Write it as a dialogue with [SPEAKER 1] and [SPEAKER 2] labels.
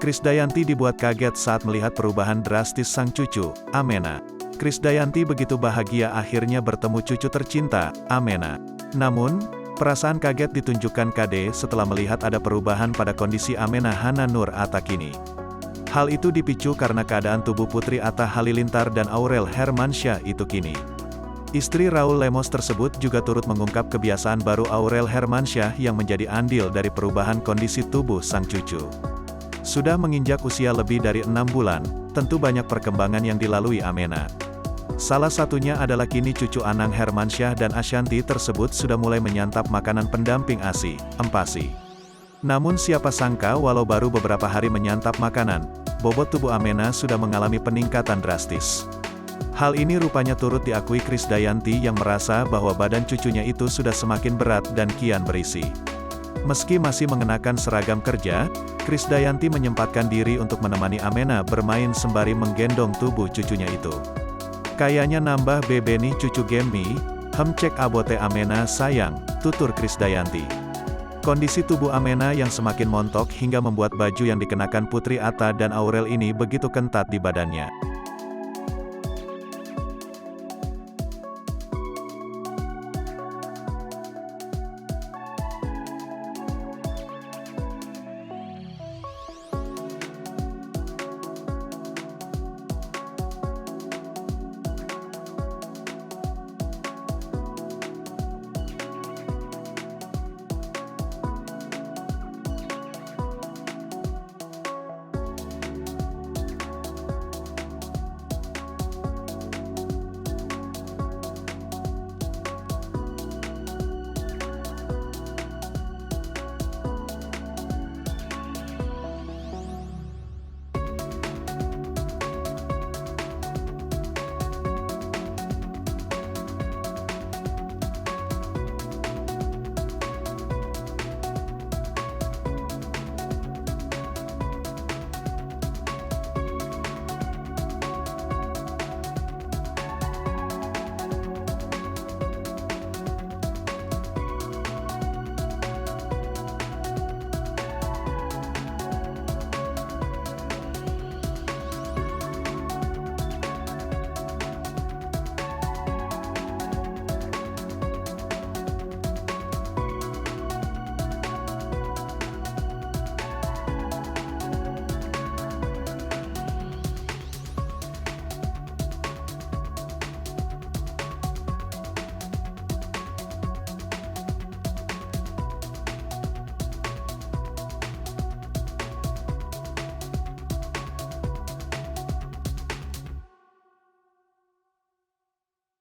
[SPEAKER 1] Krisdayanti dibuat kaget saat melihat perubahan drastis sang cucu, Amena. Krisdayanti begitu bahagia akhirnya bertemu cucu tercinta, Amena. Namun, perasaan kaget ditunjukkan Kade setelah melihat ada perubahan pada kondisi Amena Hana Nur Atta kini. Hal itu dipicu karena keadaan tubuh Putri Atta Halilintar dan Aurel Hermansyah itu kini. Istri Raul Lemos tersebut juga turut mengungkap kebiasaan baru Aurel Hermansyah yang menjadi andil dari perubahan kondisi tubuh sang cucu. Sudah menginjak usia lebih dari 6 bulan, tentu banyak perkembangan yang dilalui Amena. Salah satunya adalah kini cucu Anang Hermansyah dan Ashanti tersebut sudah mulai menyantap makanan pendamping ASI, Empasi. Namun siapa sangka walau baru beberapa hari menyantap makanan, bobot tubuh Amena sudah mengalami peningkatan drastis. Hal ini rupanya turut diakui Krisdayanti yang merasa bahwa badan cucunya itu sudah semakin berat dan kian berisi. Meski masih mengenakan seragam kerja, Krisdayanti menyempatkan diri untuk menemani Amena bermain sembari menggendong tubuh cucunya itu. Kayaknya nambah bebe nih cucu Gemmi, cek abote Amena sayang, tutur Krisdayanti. Kondisi tubuh Amena yang semakin montok hingga membuat baju yang dikenakan Putri Atta dan Aurel ini begitu ketat di badannya.